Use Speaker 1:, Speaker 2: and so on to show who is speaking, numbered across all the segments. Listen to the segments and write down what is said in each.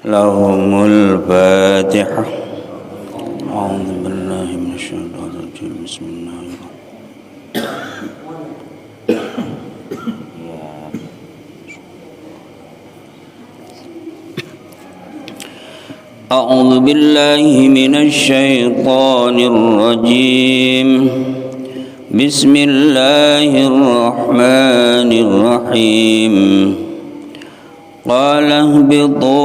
Speaker 1: lahumul Fatihah. A'udzu billahi minasyaitonir rajim. Bismillahirrahmanirrahim. A'udzu billahi minasyaitonir rajim. Bismillahirrahmanirrahim. Qala ihbitu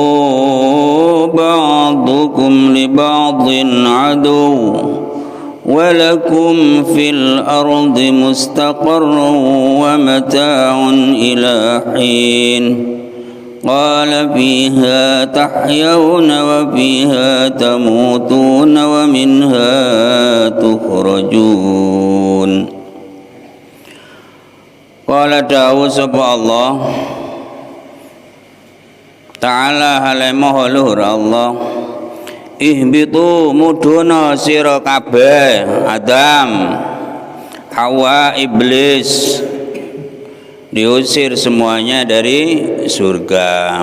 Speaker 1: ba'dukum li ba'din adu wa lakum fil ardi mustaqarrun wa mata'un ila hin. Qala fiha tahyawna wa fiha tamutuna wa minha tukhrajun. Qala dawuh sapa Allah Ta'ala halemaha luhur Allah, ihbitu muduna sira kabeh, Adam, Hawa, iblis, diusir semuanya dari surga.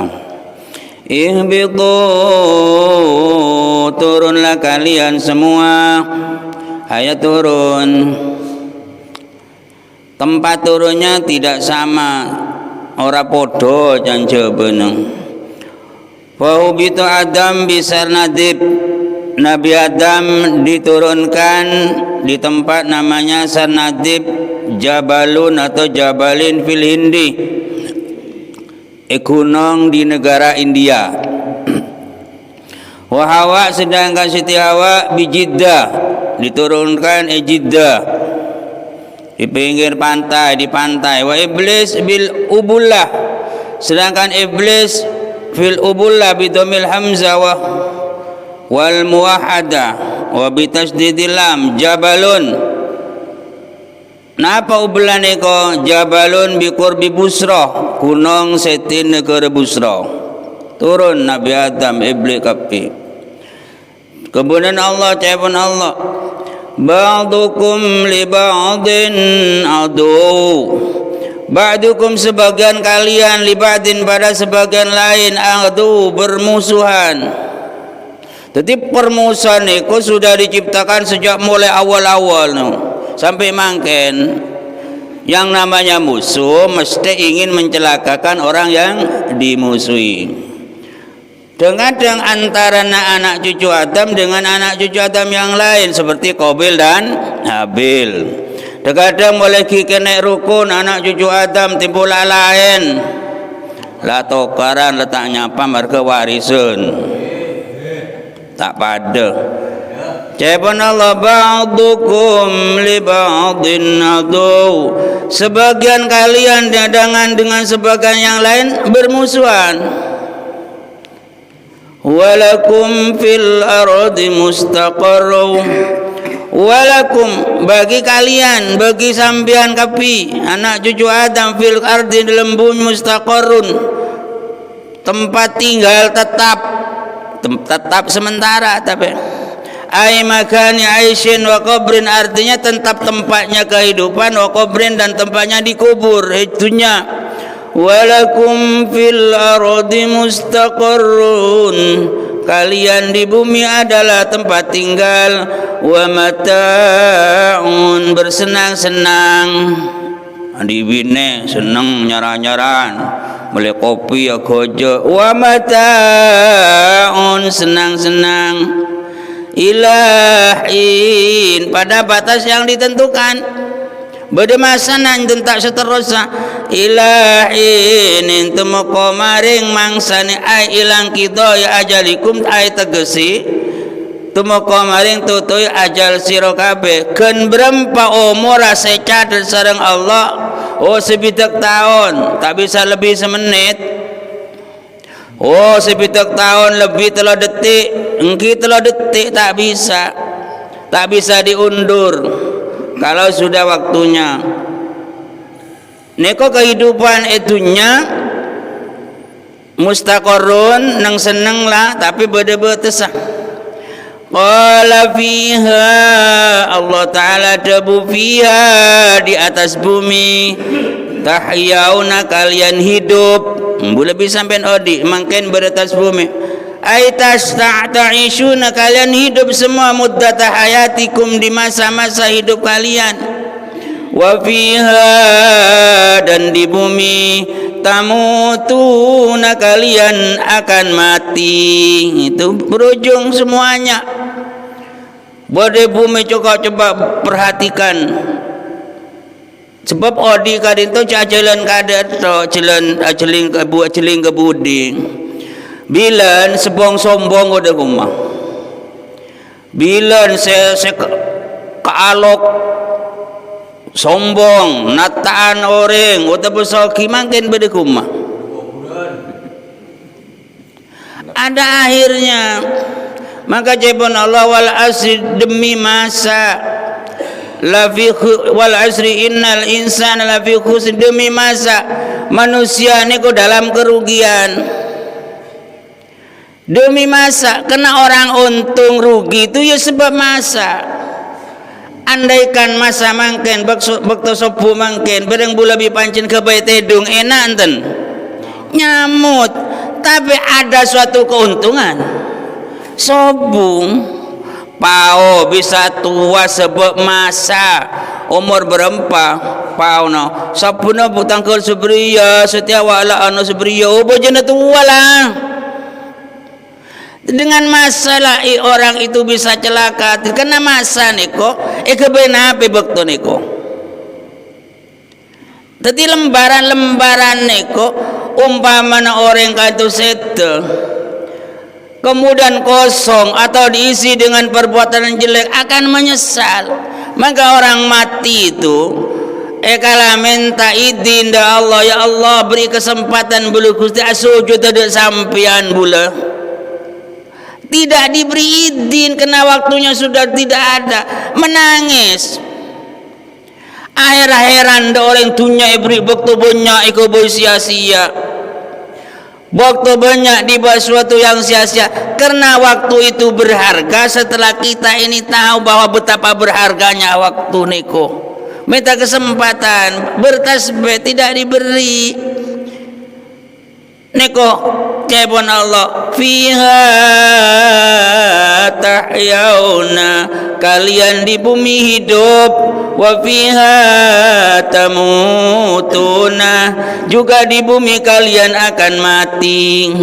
Speaker 1: Ihbitu, turunlah kalian semua, ayo turun. Tempat turunnya tidak sama, ora podo janjo beneng. Wahubitu Adam bisar nadib, Nabi Adam diturunkan di tempat namanya Sarnadib, Jabalun atau Jabalin fil Hindi, gunung di negara India. Wahawa sedangkan Siti Hawa bijiddah, diturunkan Jeddah, di pinggir pantai, di pantai. Wa iblis bil ubullah, sedangkan iblis fil ubullah bidomil hamzah wal muwahada wa bitasdidil lam, jabalun. Napa ubullah niko? Jabalun bi qurbi Busra, gunung setin negara Busra. Turun Nabi Adam, iblis kapi. Kemudian Allah cahaya Allah, ba'dukum li ba'din adu, ba'dukum sebagian kalian, li ba'din pada sebagian lain, adu bermusuhan. Jadi permusuhan itu sudah diciptakan sejak mulai awal-awal sampai mangken. Yang namanya musuh mesti ingin mencelakakan orang yang dimusuhi. Kadang antara anak cucu Adam dengan anak cucu Adam yang lain seperti Qabil dan Habil. Kadang boleh kena rukun anak cucu Adam timbul lain. Lah tokaran letaknya apa marga warisun. Tak pada. Jawaban Allah, ba'dukum li ba'din adu, sebagian kalian dengan sebagian yang lain bermusuhan. Walakum fil ardi mustaqarrun, walakum bagi kalian, bagi sambian kapi anak cucu Adam, fil ardi dalam bumi, mustaqarrun tempat tinggal tetap sementara, tapi ai makani aisyin wa qabrin, artinya tetap tempatnya kehidupan, wa qabrin dan tempatnya dikubur itunya. Walakum fil ardi mustaqarrun, kalian di bumi adalah tempat tinggal, wa mata'un bersenang-senang, di bine senang nyaran-nyaran, beli kopi ya gojo, wa mata'un senang-senang, ilahin pada batas yang ditentukan. Beda masa nan tentak seterusnya ilahin intu moko maring mangsane ai ilang kita ya ajalikum ai tegesi tumoko maring tutuy ajal sira kabeh. Ken berempa umur secat sareng Allah, oh sebidak tahun tak bisa lebih semenit, oh sebidak tahun lebih telo detik, engki telo detik tak bisa diundur kalau sudah waktunya. Neko kehidupan itunya mustaqarrun nang seneng lah, tapi beda-beda. Qala fiha, Allah Ta'ala debu fiha di atas bumi, tahyauna kalian hidup. Boleh bisa sampai odi mangken beratas bumi. aitas ta'ishuna, kalian hidup semua muddat hayatikum, di masa-masa hidup kalian. Wa fiha, dan di bumi, tamutuna, kalian akan mati. Itu berujung semuanya. Boleh bumi coba perhatikan. Sebab odi kadin tu jalan kadet to jeling ke budi. Bilan sebong sombong udah rumah. Bilan se kaalok sombong nataan orang udah besoki makin beda rumah. Ada akhirnya. Maka jabun Allah wal asri, demi masa, wal asri innal insana lafi khusr, demi masa manusia niku dalam kerugian. Demi masa, kena orang untung rugi itu ya sebab masa. Andaikan masa mangken bakto sopu mangken bereng bula bi pancen ke bae tedung enak enten nyamut, tapi ada suatu keuntungan. Sobung pao bisa tua sebab masa, umur berapa pao no sapuna butangkul sebria setia wala anu sebria bojana tua lah. Dengan masalah orang itu bisa celaka karena masa niko kebenape bekto niko. Tadi lembaran niko umpamana orang katu sete kemudian kosong atau diisi dengan perbuatan yang jelek akan menyesal. Maka orang mati itu kala minta izin da Allah, ya Allah beri kesempatan bulu Gusti sujud ada sampian bula. Tidak diberi izin karena waktunya sudah tidak ada, menangis. Akhir-akhiran da orang tunya beri waktu banyak iko boy sia-sia. Waktu banyak dibahas sesuatu yang sia-sia karena waktu itu berharga. Setelah kita ini tahu bahwa betapa berharganya waktu niko, minta kesempatan bertasbih tidak diberi niko. Kebon Allah fiha tahyauna, kalian di bumi hidup, wa fiha tamutuna, juga di bumi kalian akan mati.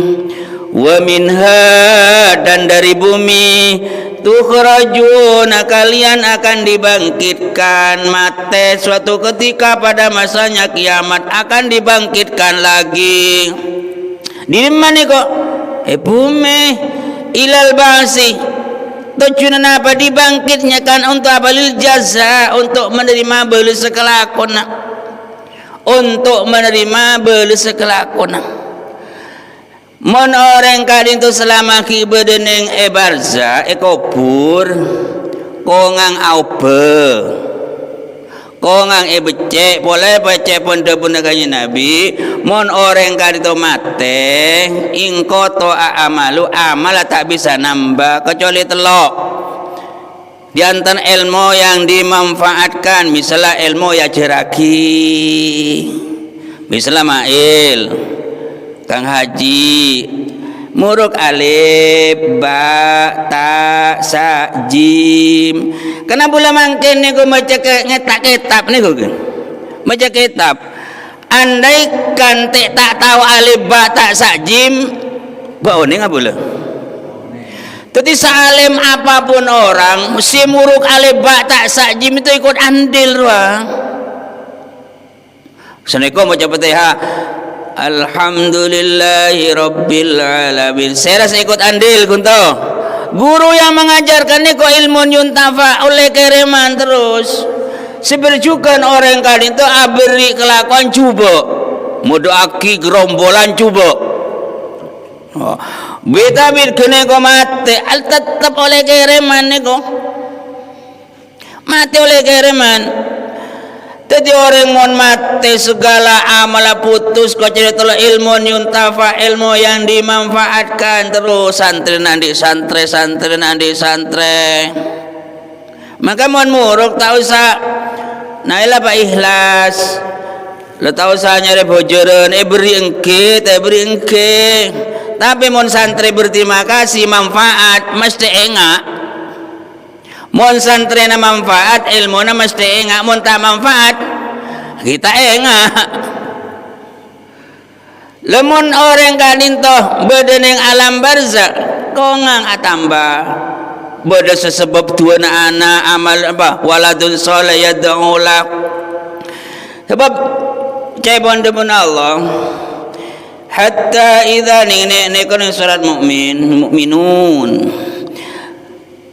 Speaker 1: Wa minha, dan dari bumi, tukhrajuna, kalian akan dibangkitkan. Mate suatu ketika pada masanya kiamat akan dibangkitkan lagi. Di mana kok? Bumi ilal basi. Tujuan apa dibangkitnya kan untuk apa? Lil jaza, untuk menerima balas kelakona. Untuk menerima balas kelakona. Mon orang kadin tu selama ki bedeneng barza kubur kongang aupe. Kongang becek boleh becek pun debun kanya Nabi. Mon orang kali itu mate ingko to amalu amal tak bisa nambah kecuali telok. Di antara ilmu yang dimanfaatkan misalnya ilmu ya jeraki, misalnya mail kang haji muruk alif ba ta sa jim. Kena pula mangken niku maca ngetak kitab niku. Maca kitab. Andaikan tak tahu alif ba ta sa jim, baone ngapula. Jadi salim apapun orang, mesti muruk alif ba ta sa jim itu ikut andil ruang. Assalamualaikum baca Fatihah. Alhamdulillahi Rabbil Alamin. Saya rasa ikut andil kunto. Guru yang mengajarkan ini kok ilmu yuntafa oleh kereman terus. Seberjukan orang kali itu aberi kelakuan coba. Mudoaki gerombolan coba. Beta bir kene ko mate al tetap oleh kereman niko. Mati oleh kereman. Jadi orang mon mati segala amal putus kau cerita ilmu yuntafa, ilmu yang dimanfaatkan terus santri nandi santre santri nandi santre. Maka mon muruk tak usah nailah pak ikhlas. Lo tak usah nyari bojoran beri engke Tapi mun santri berterima kasih manfaat mesti enggak. Mun santri na manfaat ilmu na mesti enggak. Mun tak manfaat kita enggak. Lemun orang kadinto bedeneng alam barzak kongang atamba. Beda sesebab dua anak amal apa waladun soleh yad'ulah. Sebab cebon demun Allah. Hatta idza ni kun surat mukminun.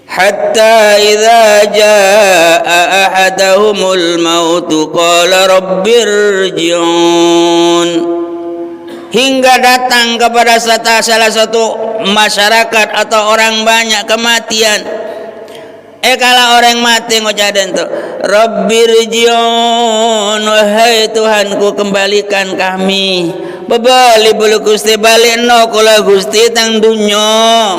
Speaker 1: Hatta idza jaa ahadahumul maut qala rabbirji'un. Hingga datang kepada salah satu masyarakat atau orang banyak kematian. Kalau orang mati ngocaden tu, Rabbirji'un, wahai Tuhanku kembalikan kami. Bebali bulu Gusti balik no kula Gusti tang dunya.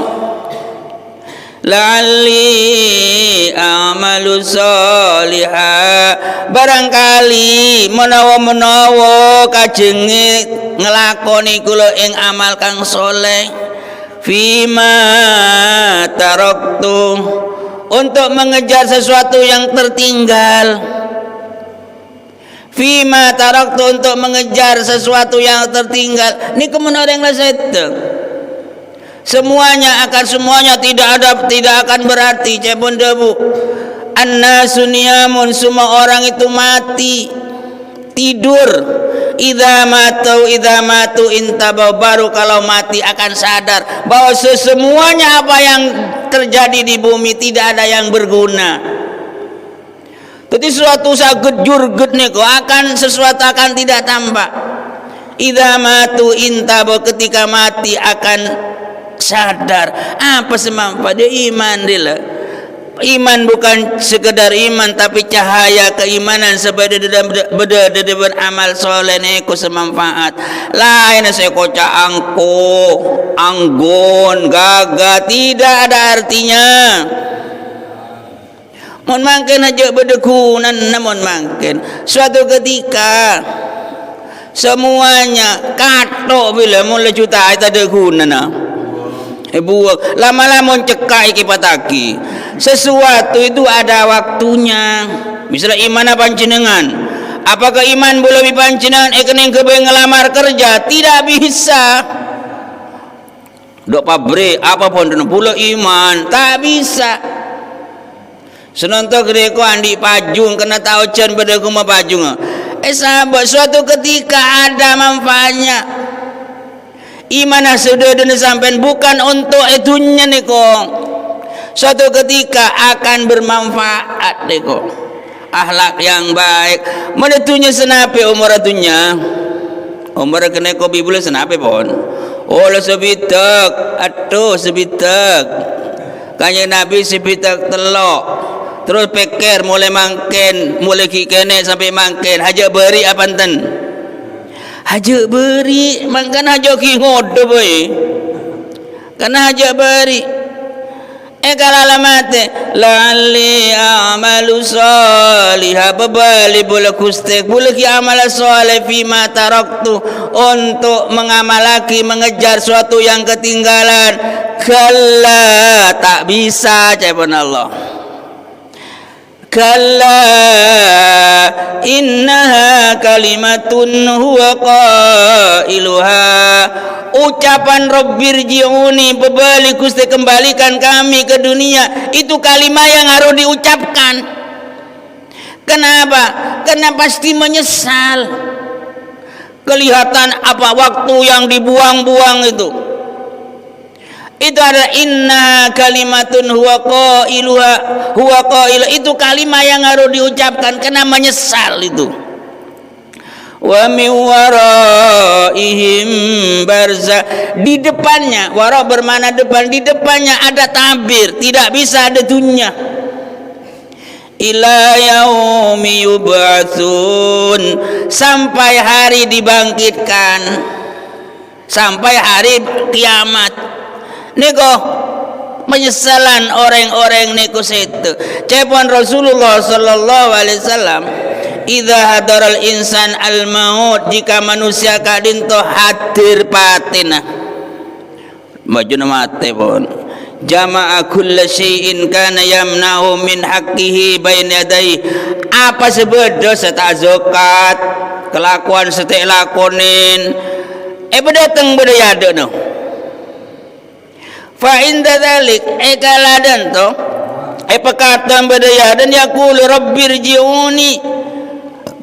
Speaker 1: La'alli a'malu salihah. Barangkali menawa kajenge ngelakoni kula ing amal kang soleh. Fima taraktu, untuk mengejar sesuatu yang tertinggal. Fima taraktu, untuk mengejar sesuatu yang tertinggal. Ni kemun orang lah itu. Semuanya tidak akan berarti cepon debu. Annasu niyamun, semua orang itu mati, tidur. Idza matu intabau, baru kalau mati akan sadar bahwa semuanya apa yang terjadi di bumi tidak ada yang berguna. Jadi suatu saged jurget niku akan sesuatu akan tidak tampak. Idza matu intabau, ketika mati akan sadar apa semanfaat dia iman dia. Iman bukan sekedar iman tapi cahaya keimanan sebagai beda beramal soleh niku semanfaat. Lain saya kocak anggon gagah tidak ada artinya. Mun mangken aja bedekunan namun mangken suatu ketika semuanya katok bila mulai juta itu ada guna buak lama-lama cekai kipataki. Sesuatu itu ada waktunya. Misalnya iman apa panjenengan, apakah iman boleh panjenengan kening kebe ngelamar kerja? Tidak bisa. Dok pabrik apapun dan pula iman tak bisa. Senonto gede ko andi pajung kena tahu cen pada kuma pajung. Sahabat suatu ketika ada manfaatnya. Iman sudah dan sampai bukan untuk itunya nih kong. Suatu ketika akan bermanfaat nih kong. Akhlak yang baik. Menitunya senape umur itunya. Umur kena kopi boleh senape pun. Oh lo sebitak, atuh sebitak. Kanya Nabi sebitak telok. Terus peker mulai mangken, mulai kikene sampai mangken. Haja beri apa enten? Haja beri, mangkan haja ki ngodo boy. Karena haja beri. Kalau alamate la'alli a'malu salihah, babali boleh kustek boleh ki amal saleh fima taraktu, untuk mengamalaki mengejar suatu yang ketinggalan. Kalla, tak bisa ciptaan Allah. Kalla innaha kalimatun huwa qailuha, ucapan Rabbirji'uni, bebali Gusti kembalikan kami ke dunia, itu kalimat yang harus diucapkan. Kenapa? Karena pasti menyesal. Kelihatan apa waktu yang dibuang-buang itu adalah inna kalimatun huwa qailuha, itu kalimat yang harus diucapkan karena menyesal itu. Wa min waraihim barza, di depannya, wara bermakna depan, di depannya ada tabir, tidak bisa ada dunya. Ila yaumi yub'atsun, sampai hari dibangkitkan, sampai hari kiamat. Niko penyesalan orang-orang niko situ. Cepon Rasulullah sallallahu alaihi wasallam, idza hadaral insan al maut, jika manusia kadinto hadir patina, majun mate pun jama'a kulla syai'in kana yamna'u min haqqihi baina yadai. Apa sebeda seta zakat kelakuan sete lakonin bedateng beda yada no fa inda dzalik kaladan to perkataan beda yada yaqulu rabbirji'uni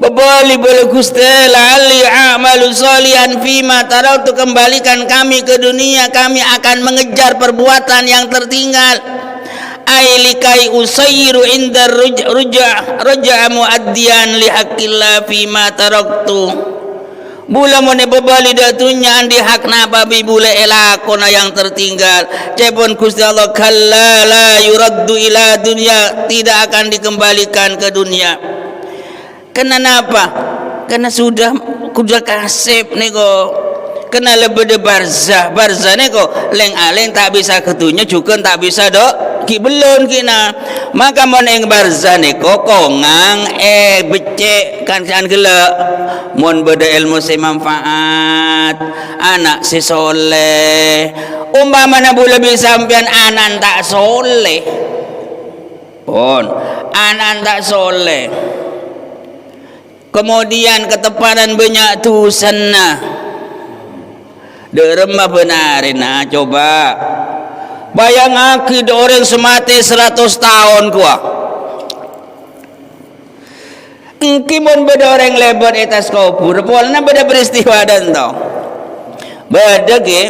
Speaker 1: Babali bala Gusti lali amalu salihan fima taraktu, kembalikan kami ke dunia, kami akan mengejar perbuatan yang tertinggal. Ailikai usayyiru inda ruj'a muaddiyan li haqqillah fima taraktu. Bula mone babali datunya andi hakna babi bula elakona yang tertinggal. Cepon Gusti Allah kalla la yuraddu ila dunya, tidak akan dikembalikan ke dunia. Kenapa? Karena sudah kasep nego. Kena lebih de barzah nego leng aleng tak bisa ketunya juga tak bisa dok ki belum kina. Maka mon eng barzah nego kongang becek kan gela mon beda ilmu se manfaat anak si soleh umpamana bula bisa sampean anan tak soleh pun anan tak soleh kemudian keteparan banyak tusanna deremah benarin. Nah coba bayang akid orang semati 100 tahun kuah engkimon beda orang lebar etas kubur polna beda peristiwa dan tau beda ke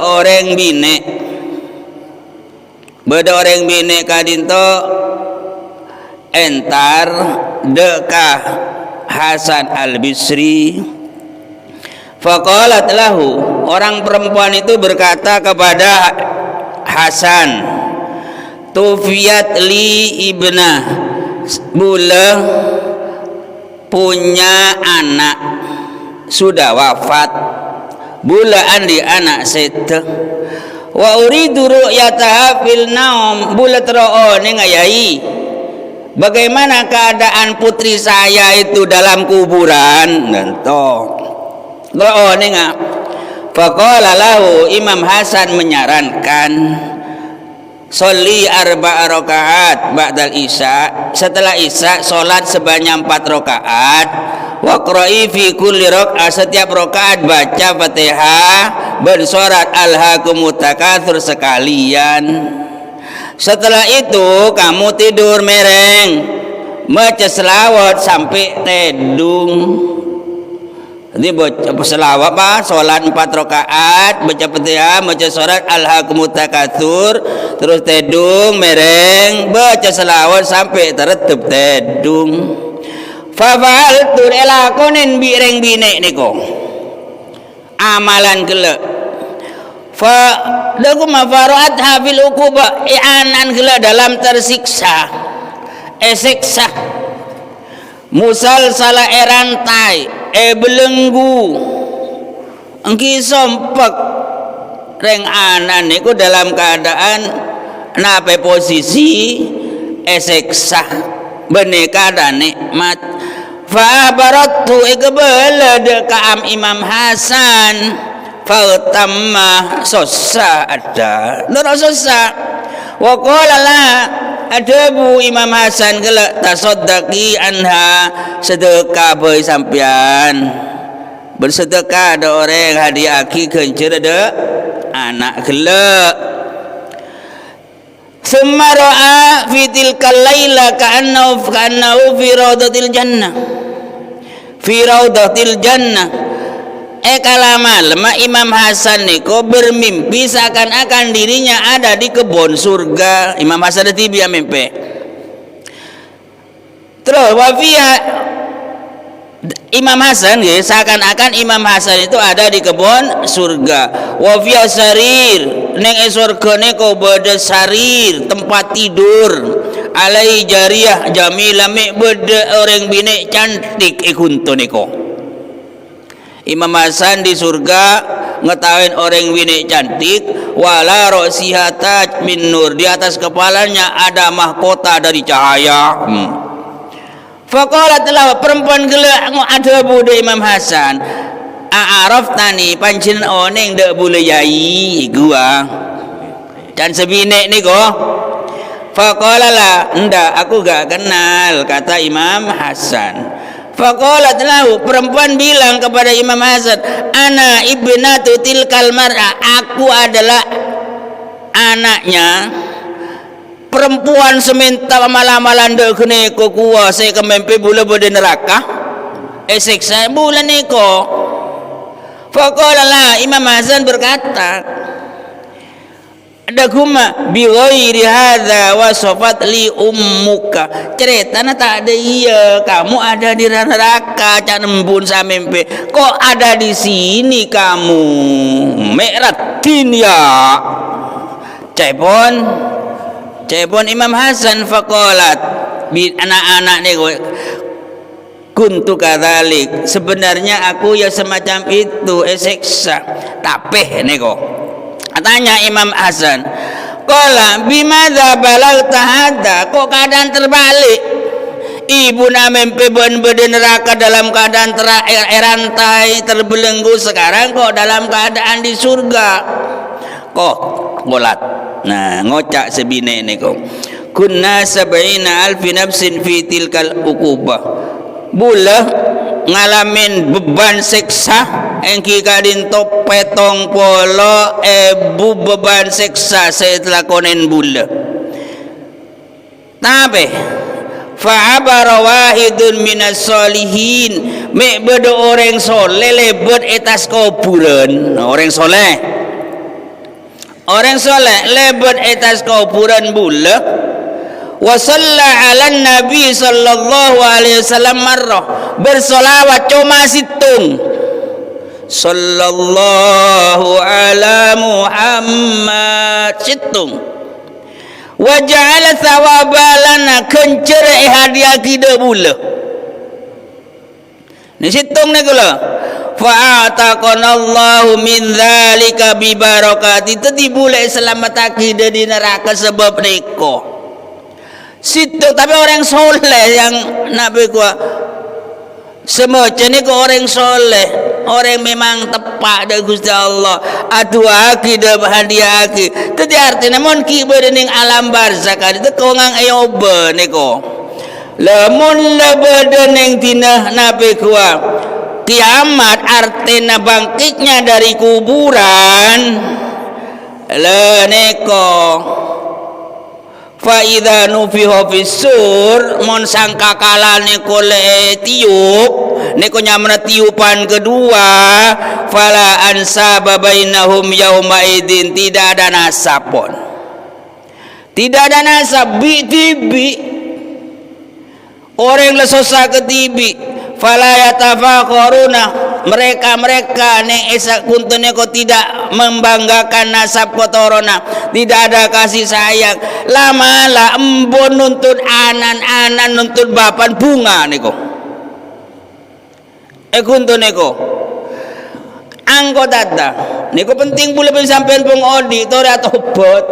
Speaker 1: orang bine kadinto entar dekah Hasan al-Bisri. Faqalat lahu, orang perempuan itu berkata kepada Hasan, tufiyat li ibnah, bula punya anak sudah wafat, bula andi anak sete wa uridu ru'yataha fil naum, bula teroo ngayai bagaimana keadaan putri saya itu dalam kuburan dan toh nenga. Faqala lahu, Imam Hasan menyarankan sholli 4 rakaat ba'dal isya, setelah isya salat sebanyak 4 rakaat, waqra'i fi kulli rakaat, setiap rakaat baca Fatihah bersurat alhaakumut takatsur sekalian. Setelah itu kamu tidur mereng, baca selawat sampai tedung. Jadi baca selawat apa? Salat 4 rakaat, baca Fatihah, baca surat alhaakumut takatsur, terus tedung mereng, baca selawat sampai teretep tedung. Fa fa'altu elakonin bireng bine niko. Amalan kelak. Fa daku mafarat hafil ukuba i'anan gila dalam tersiksa siksa musal salah erantai belenggu engki sompek reng anan niku dalam keadaan nape posisi siksa beneka dan nikmat. Fa baratu ikbal dekam Imam Hasan Fautamma sosa ada nurut sosa waqala la adabu Imam Hasan gelak tasaddaqi anha, sedekah boy sampean bersedekah ada orang hadiaki kencur ada anak gelak. Summa ra'a fi tilkal laila ka'annahu fi raudatil jannah kala malam Imam Hasan niko bermimpi seakan-akan dirinya ada di kebun surga. Imam Hasan ada tibi mimpi. Terus wafia Imam Hasan ya, seakan-akan Imam Hasan itu ada di kebun surga. Wafia sarir neng surga niko beda sarir tempat tidur. Alai jariyah jamilah mek beda orang bine cantik ikunto niko. Imam Hasan di surga ngetawain orang bini cantik, wala ra'siha min nur, di atas kepalanya ada mahkota dari cahaya. Faqalat lahu, perempuan gelak ada bude Imam Hasan, a'araftani pancen oneng dak bule yai gua dan sebine niko. Faqala la, ndak aku gak kenal, kata Imam Hasan. Faqalat lahu, perempuan bilang kepada Imam Hasan, ana ibnatu tilkal mar'a, aku adalah anaknya perempuan seminta malam-malam dek kene ko kuwa saya kemempe bula bode neraka siksa bulan niko. Faqala la, Imam Hasan berkata, adakuma bi ghairi hadza wasafat li ummuka, ceritana tak ada iya kamu ada di neraka cak nembun samempe, kok ada di sini kamu meratin ya cepon Imam Hasan. Faqalat bi anak-anak ni kuntu kadzalik, sebenarnya aku ya semacam itu siksa tapeh nego. Tanya Imam Hasan, qala bimadza balagta hadza, kok keadaan terbalik, ibu namempe bede neraka dalam keadaan rantai terbelenggu, sekarang kok dalam keadaan di surga kok ngolat. Nah ngocak sebine niku, kunna sab'ina alfi nafsin fi tilkal uqubah, bulah ngalamin beban siksa engki kadin top petong polo beban siksa setelah konen bulah. Tapi fa'abara wahidun minas solihin, mek bedo orang soleh lebet etas kuburan. Orang soleh lebet etas kuburan bulah. Wa shalla 'alan nabi sallallahu alaihi wasallam marrah, bersolawat cuma situng, sallallahu ala Muhammad situng. Wa ja'ala thawabalana kencer hadiah kita bula ni situng ni kula. Fa'ataqanallahu min dzalika bi barakati, tadi bula selamat kita di neraka sebab niko situ. Tapi orang soleh yang Nabi kuat semacam ni ko orang soleh, orang memang tepat dari Gusti Allah, adu aki dah hadiah aki. Tadi artinya mon ki bedening alam barzakh itu kongang ayoba ni ko lamun lebedening tinah Nabi kuat kiamat, artinya bangkitnya dari kuburan le neko. Fa idza nufiha fis-sur, mon sangkakala niku le tiup niku nyamna tiupan kedua, fala ansaba bainahum yauma idzin, tidak ada nasabon, tidak ada nasab bi tibi orang le sosa ke tibi. Fala yatafaqaruna, mereka ning esak kuntune kok tidak membanggakan nasab kotorona, tidak ada kasih sayang. Lama lah embon nuntut anan nuntut bapan bunga niko kuntune ko angko tata niko penting pula sampean pung odi tore tobat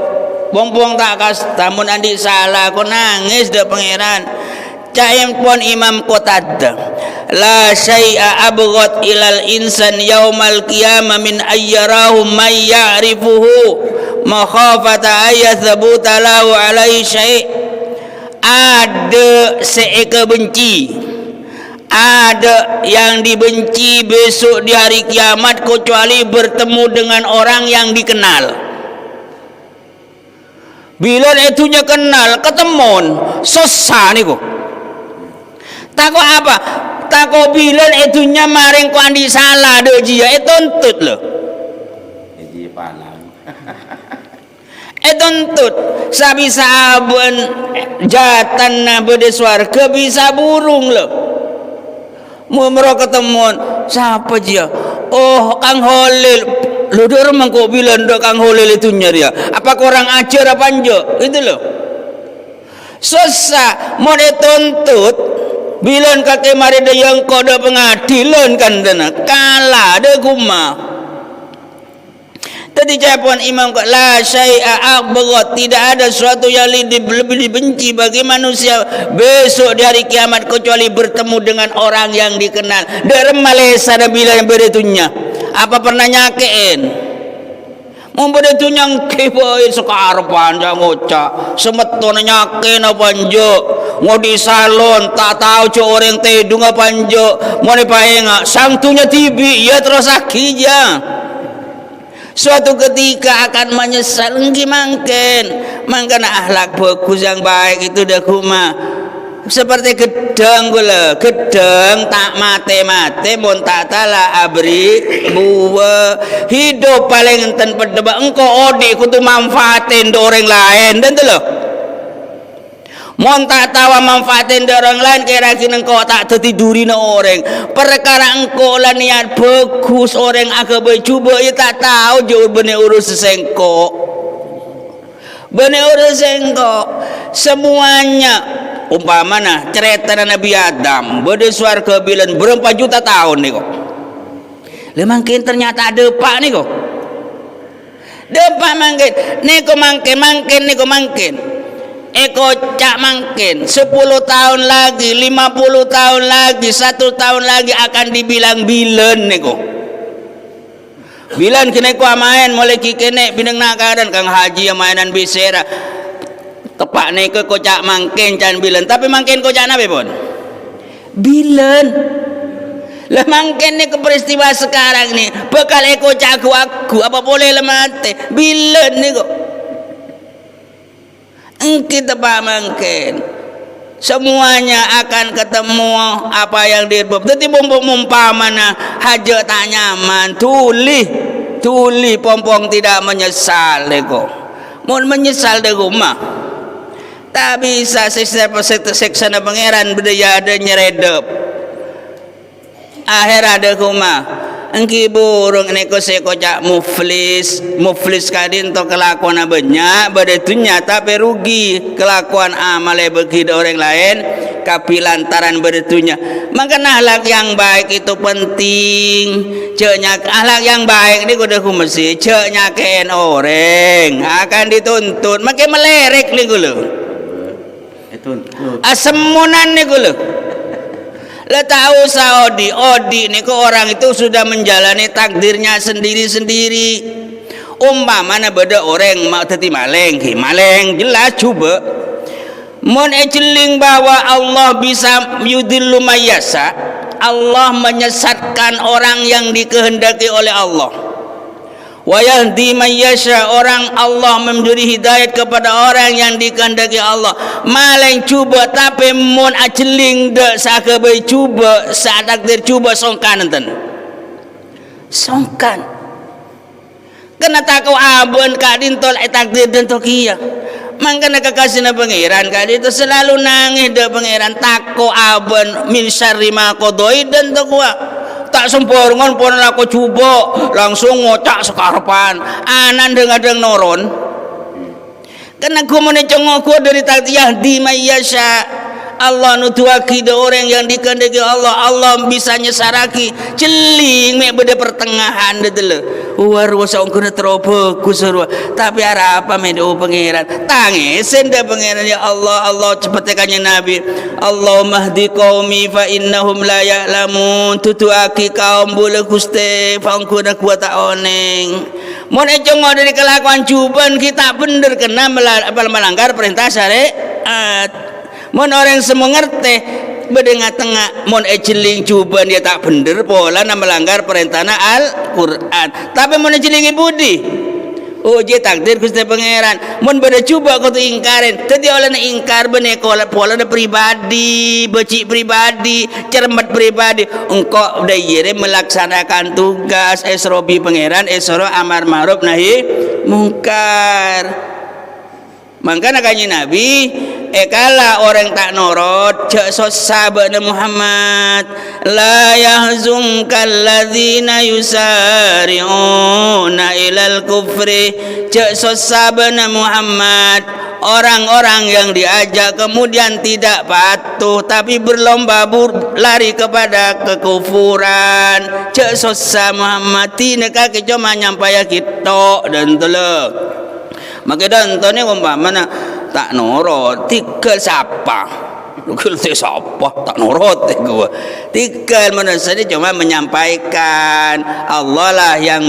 Speaker 1: bong tak kas tamun andi salah ko nangis de pangeran. Caim pun Imam Qatadah, la syai'a abghad ilal insan yaumal qiyamah min ayyarahu may ya'rifuhu makhafata ayathbuta lahu alaihi syai'. Ada seeka benci, ada yang dibenci besok di hari kiamat kecuali bertemu dengan orang yang dikenal. Bila itunya kenal ketemuan susah niku. Tako apa? Tako bilan itunya maring ko andi salah do jia tuntut lo.
Speaker 2: Ji palang.
Speaker 1: Tuntut sabisa abun jatan na bede swarga bisa burung lo. Mumro ketemuan siapa dia? Oh Kang Holil. Lo dia orang kok bilang do Kang Holil itunya dia. Apa kurang ajar apa njo? Itu lo. Susah mau dituntut. Bilan kakek mari de yang kode pengadilan kan dana kalah de kuma. Jadi jawaban imam la syai'a abghad, tidak ada sesuatu yang lebih dibenci bagi manusia besok di hari kiamat kecuali bertemu dengan orang yang dikenal. Derem malesa bila yang beritunya. Apa pernah nyakein? Mau beritunya ngkiboy sekarang panjang ngocak. Semeton nyakein apa njuk. Mau di salon tak tahu co orang tedung apa njuk. Mau dipaenga sangtunya tibi ya terus akija. Suatu ketika akan menyesal mangkana akhlak bagus yang baik itu dah kuma seperti gedang gula gedang tak mate mon tak tala abri buwa hidup paling enten pedebak engkau odi kudu manfaatin do orang lain dan tu loh mon tak tahu manfaatin do orang lain kira-kira engkau tak tertiduri na orang perkara engkau lah niat bagus orang agak bercuba ia tak tahu jauh benih urus sengkok semuanya umpamana cerita Nabi Adam berdeswar ke bilan berapa juta tahun nih kok lemangkin ternyata ada pak nih kok depak mangkin niko mangkin Eko cak mangkin 10 tahun lagi 50 tahun lagi 1 tahun lagi akan dibilang bilen neko bilan kene ko amain mulai kikene bindeng nakaran kang haji mainan bisera tepak neko kocak mangkin can bilen tapi mangkin kocak nabe pun bilen lah mangkin ni peristiwa sekarang ni bekal eko cak aku apa boleh lemate bilen ni kok kita mungkin semuanya akan ketemu apa yang dirbab. Jadi mumpamana haja tak nyaman tuli pompong tidak menyesal deko mau menyesal de rumah tak bisa seksa na pangeran berdaya ada nyeredep akhir ada rumah engki burung neko seko cak muflis kadin to kelakuan banyak badatunya tapi rugi kelakuan amale bagi orang lain kapilantaran badatunya maka akhlak yang baik itu penting ceknya akhlak yang baik ni kudu mesti ceknya ken orang akan dituntut makin melerek ni gulu asemunan ni gulu lah tahu Saudi ni ke orang itu sudah menjalani takdirnya sendiri-sendiri. Umpamana beda orang mau teti maleng jelas coba. Mon ejeling bahwa Allah bisa yudillu mayyasa. Allah menyesatkan orang yang dikehendaki oleh Allah. Wa yahdi mayyasha, orang Allah memberi hidayat kepada orang yang dikehendaki Allah. Maleng cuba tapi mun ajeling de sakabe cuba saat takdir cuba songkan enten songkan kena takau abon kadin tol takdir dan tokia mangkana kekasih na pangeran kali itu selalu nangis de pangeran takau abon min syarri ma qadai dan takwa tak semporongan pun aku coba langsung ngocak sekarpan anan dengadeng noron kena kumune congok dari takdiyah di mayyasha Allah nutuaki de orang yang dikehendaki Allah bisa nyesaraki celing mek beda pertengahan de tele war wasa ongkona teropo kusarwa tapi ara apa medo pangeran tangisen de pangeran ya Allah cepetkannya nabi Allahumma hdi qaumi fa innahum la ya'lamun tutuaki kaum boleh guste fa ongkona kuata oneng mon ejongo dari kelakuan cuban kita bener kena melanggar perintah syariat mon orang semua ngerti berdengar tengah mon ejeling cuban dia tak bener pola na melanggar perintah Al-Quran tapi mon ejeling budi je takdir Gusti pangeran mon beda cuba kau tu ingkarin jadi oleh na ingkar bene pola na pribadi becik pribadi cermat pribadi engkau udah yere melaksanakan tugas esrobi pangeran esro amar ma'ruf nahi mungkar mangkana kanyi Nabi kala orang tak norot cek sosabana Muhammad la yahzunka alladzina yusari'una ilal kufri cek sosabana Muhammad orang-orang yang diajak kemudian tidak patuh tapi berlomba lari kepada kekufuran. Cek sosa Muhammad tina kaki cuma nyampai kita dan telah. Maka dan ni umpamana tak nurut tikel siapa? Tikel siapa? Tak nurut gua. Tikel manusia ni cuma menyampaikan. Allah lah yang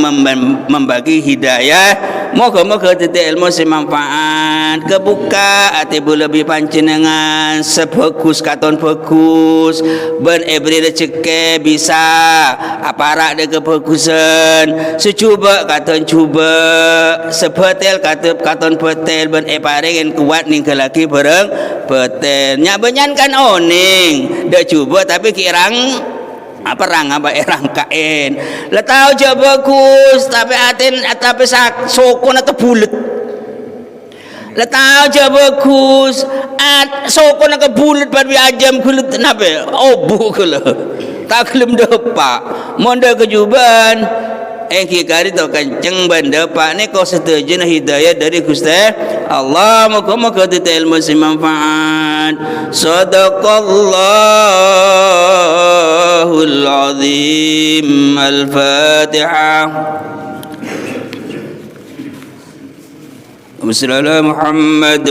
Speaker 1: membagi hidayah. Moga-moga titik ilmu si manfaat. Kebuka hati lebih panjenengan sebagus katon bagus. Ben every rezeki bisa aparak dia kebagusan. Secuba katon cuba. Sebetel katon betel. Ben paringin kuat ning lagi bareng betel. Nya benyan kan oning. Dah cuba tapi kirang apa erang kain. Lah tahu je bagus tapi atin tapi sokon atau bulat. Lah tahu je bagus sokon atau bulat pada ajam kulit nabe. Oh bukula. Tak kelem depak. Monde kejuban kari tu kenceng benda pak ni kau setuju hidayah dari Gusti Allah. Moga-moga kita ilmu si manfaat. Sadaqallahul azim. Al-Fatihah. Muhammad